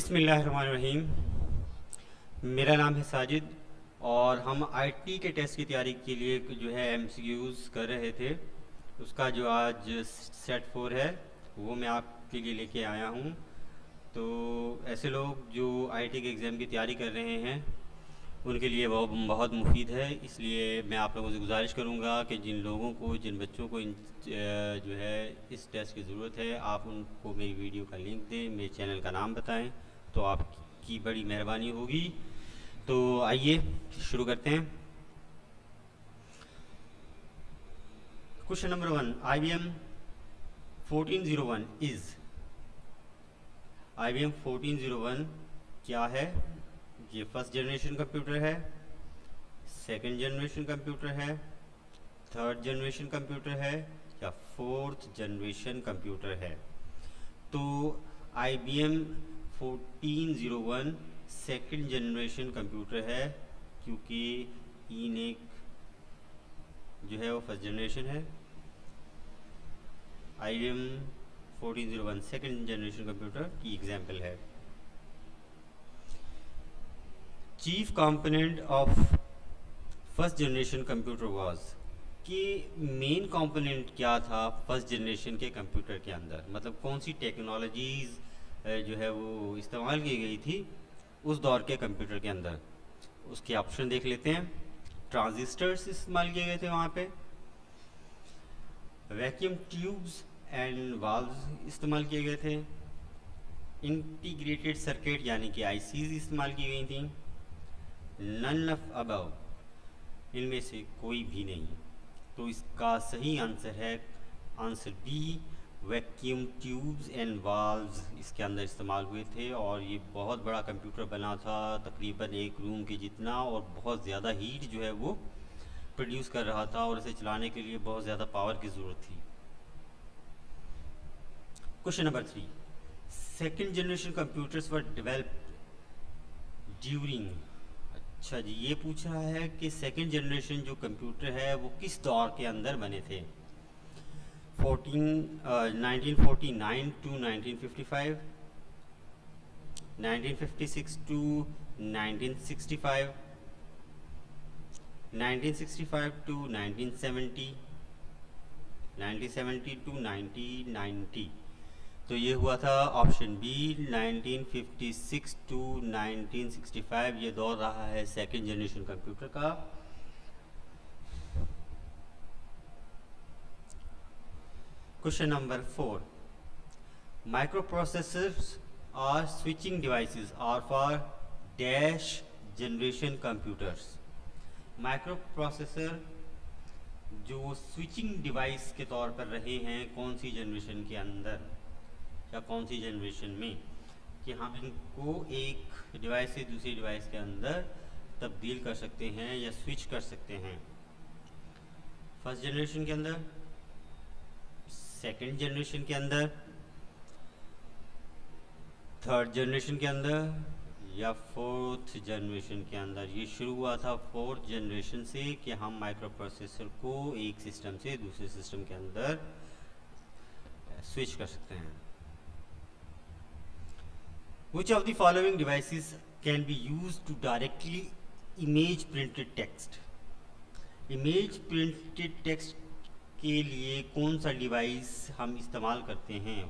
बिस्मिल्लाहिर्रहमानिर्रहीम। मेरा नाम है साजिद और हम आईटी के टेस्ट की तैयारी के लिए जो है एमसीक्यूज़ कर रहे थे। उसका जो आज सेट 4 है वो मैं आपके लिए लेके आया हूँ। तो ऐसे लोग जो आईटी के एग्ज़ाम की तैयारी कर रहे हैं उनके लिए वो बहुत मुफीद है। इसलिए मैं आप लोगों से गुजारिश करूँगा कि जिन बच्चों को जो है इस टेस्ट की ज़रूरत है, आप उनको मेरी वीडियो का लिंक दें, मेरे चैनल का नाम बताएं, तो आपकी बड़ी मेहरबानी होगी। तो आइए शुरू करते हैं। Question number 1, IBM 1401 is. IBM 1401 क्या है? ये फर्स्ट जनरेशन कंप्यूटर है, सेकंड जनरेशन कंप्यूटर है, थर्ड जनरेशन कंप्यूटर है या फोर्थ जनरेशन कंप्यूटर है? तो IBM 1401 सेकंड जनरेशन कंप्यूटर है, क्योंकि ENIAC जो है वो फर्स्ट जनरेशन है। IBM 1401 सेकंड जनरेशन कंप्यूटर की एग्जाम्पल है। Chief component of first generation computer was, कि मेन कंपोनेंट क्या था फर्स्ट जनरेशन के कंप्यूटर के अंदर, मतलब कौन सी टेक्नोलॉजीज़ जो है वो इस्तेमाल की गई थी उस दौर के कंप्यूटर के अंदर। उसके ऑप्शन देख लेते हैं। ट्रांजिस्टर्स इस्तेमाल किए गए थे वहाँ पे, वैक्यूम ट्यूब्स एंड वाल्व्स इस्तेमाल किए गए थे, इंटीग्रेटेड सर्किट यानी कि ICs इस्तेमाल की गई थी, नन ऑफ अबव, इनमें से कोई भी नहीं। तो इसका सही आंसर है answer B, vacuum tubes and valves इसके अंदर इस्तेमाल हुए थे। और ये बहुत बड़ा कंप्यूटर बना था, तकरीबन एक रूम के जितना, और बहुत ज़्यादा हीट जो है वो प्रोड्यूस कर रहा था और इसे चलाने के लिए बहुत ज़्यादा पावर की ज़रूरत थी। Question number 3, second generation computers were developed during. अच्छा जी, ये पूछ रहा है कि सेकेंड जनरेशन जो कंप्यूटर है वो किस दौर के अंदर बने थे? 1949 टू 1955, 1956 टू 1965, 1965 टू 1970, 1970 टू 1990। तो ये हुआ था ऑप्शन बी, 1956 टू 1965 ये दौर रहा है सेकेंड जनरेशन कंप्यूटर का। क्वेश्चन नंबर 4, माइक्रोप्रोसेसर्स और switching devices are for dash generation computers. Microprocessor जो स्विचिंग डिवाइस के तौर पर रहे हैं कौन सी जनरेशन के अंदर या कौन सी जनरेशन में, कि हम इनको एक डिवाइस से दूसरी डिवाइस के अंदर तब्दील कर सकते हैं या स्विच कर सकते हैं? फर्स्ट जनरेशन के अंदर, सेकंड जनरेशन के अंदर, थर्ड जनरेशन के अंदर या फोर्थ जनरेशन के अंदर? ये शुरू हुआ था फोर्थ जनरेशन से कि हम माइक्रो प्रोसेसर को एक सिस्टम से दूसरे सिस्टम के अंदर स्विच कर सकते हैं। Which of the following devices can be used to directly image printed text? Image printed text के लिए कौन सा डिवाइस हम इस्तेमाल करते हैं?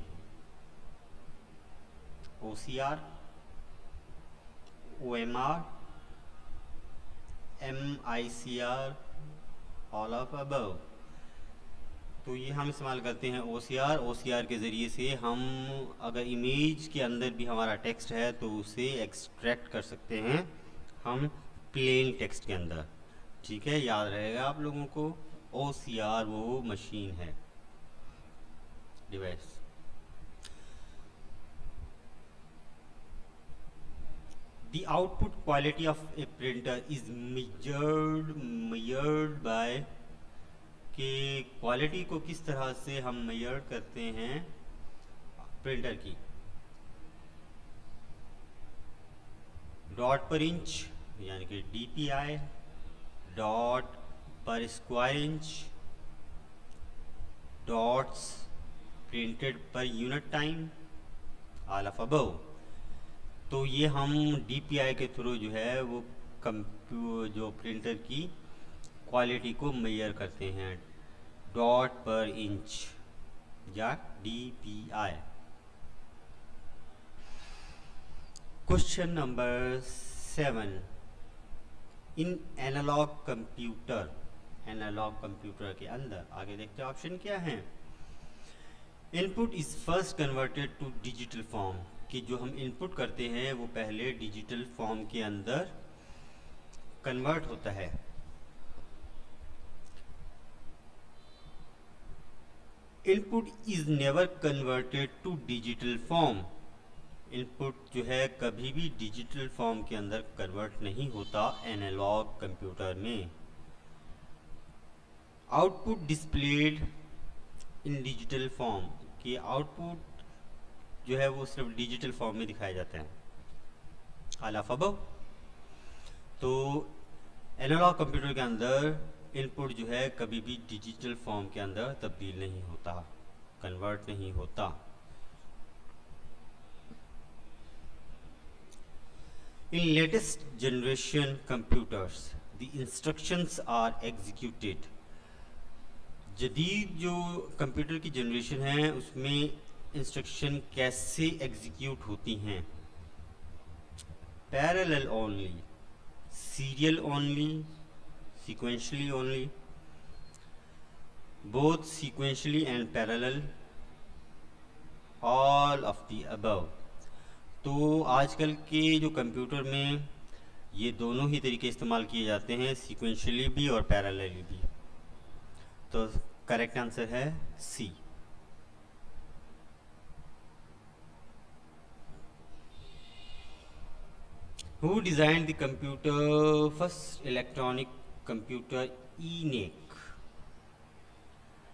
OCR, OMR, MICR, all of above? तो ये हम इस्तेमाल करते हैं OCR। OCR के ज़रिए से हम अगर इमेज के अंदर भी हमारा टेक्स्ट है तो उसे एक्सट्रैक्ट कर सकते हैं हम प्लेन टेक्स्ट के अंदर। ठीक है, याद रहेगा आप लोगों को, OCR वो मशीन है, device. The output quality of a printer is measured by, कि क्वालिटी को किस तरह से हम मेजर करते हैं प्रिंटर की? डॉट पर इंच यानी कि DPI, डॉट पर square inch, dots printed per unit time, all of above. तो ये हम DPI के थ्रू जो है वो जो प्रिंटर की क्वालिटी को मेजर करते हैं, डॉट पर इंच या DPI। क्वेश्चन नंबर 7, इन एनालॉग कंप्यूटर के अंदर आगे देखते हैं ऑप्शन क्या है। Input is first converted to digital form, कि जो हम इनपुट करते हैं वो पहले डिजिटल फॉर्म के अंदर कन्वर्ट होता है। Input is never converted to digital form, input जो है कभी भी डिजिटल फॉर्म के अंदर कन्वर्ट नहीं होता एनालॉग कंप्यूटर में। Output displayed in digital form, कि आउटपुट जो है वो सिर्फ डिजिटल फॉर्म में दिखाया जाता है। अलाफ अबव, तो एनालॉग कंप्यूटर के अंदर इनपुट जो है कभी भी डिजिटल फॉर्म के अंदर तब्दील नहीं होता, कन्वर्ट नहीं होता। In latest generation computers the instructions are executed, जदीद जो कंप्यूटर की जनरेशन है उसमें इंस्ट्रक्शन कैसे एग्जीक्यूट होती हैं। Parallel only, serial only, sequentially only, both sequentially and parallel, all of the above. तो आजकल के जो कंप्यूटर में ये दोनों ही तरीके इस्तेमाल किए जाते हैं, सीक्वेंशली भी और पैरेलली भी। तो करेक्ट आंसर है सी। Who designed the computer first electronic computer ENIAC,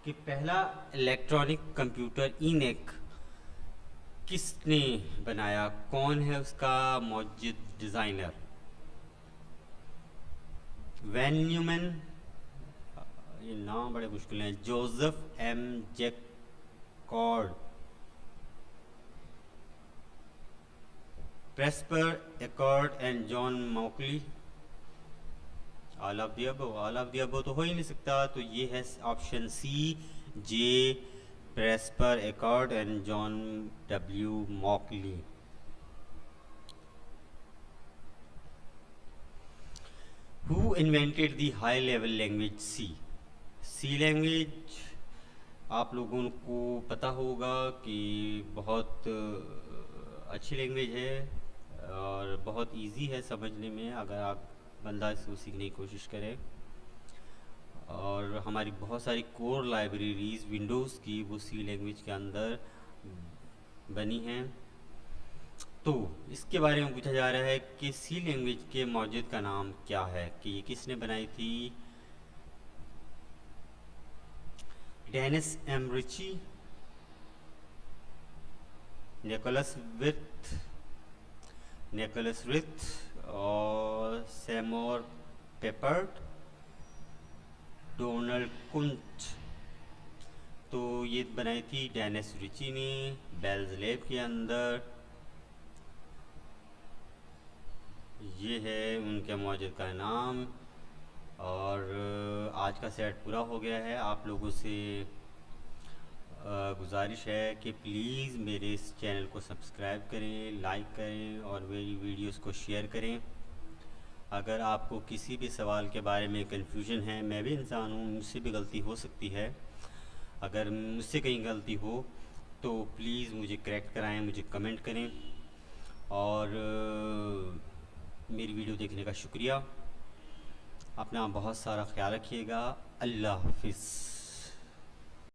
कि पहला इलेक्ट्रॉनिक कंप्यूटर ENIAC किसने बनाया, कौन है उसका मौजूद डिज़ाइनर। वैन न्यूमैन, ये नाम बड़े मुश्किल हैं, Joseph M Jacquard, Presper Eckert and John Mauchly. All of the above तो हो ही नहीं सकता, तो ये है option C, J Presper Eckert and John W Mauchly. Who invented the high level language C language आप लोगों को पता होगा कि बहुत अच्छी लैंग्वेज है और बहुत इजी है समझने में अगर आप बंदा इसको सीखने की कोशिश करे। और हमारी बहुत सारी कोर लाइब्रेरीज विंडोज़ की वो सी लैंग्वेज के अंदर बनी हैं। तो इसके बारे में पूछा जा रहा है कि सी लैंग्वेज के मौजूद का नाम क्या है, कि ये किसने बनाई थी। Dennis M Ritchie, Niklaus Wirth और सैमोर पेपर्ट, डोनाल्ड कुंट। तो ये बनाई थी डेनिस रिची ने बेल्स लैब के अंदर। ये है उनके मौजूद का नाम। और आज का सेट पूरा हो गया है। आप लोगों से गुजारिश है कि प्लीज़ मेरे इस चैनल को सब्सक्राइब करें, लाइक करें और मेरी वीडियोस को शेयर करें। अगर आपको किसी भी सवाल के बारे में कन्फ्यूजन है, मैं भी इंसान हूँ, मुझसे भी गलती हो सकती है। अगर मुझसे कहीं गलती हो तो प्लीज़ मुझे करेक्ट कराएं, मुझे कमेंट करें। और मेरी वीडियो देखने का शुक्रिया। अपना बहुत सारा ख्याल रखिएगा। अल्लाह हाफिज़।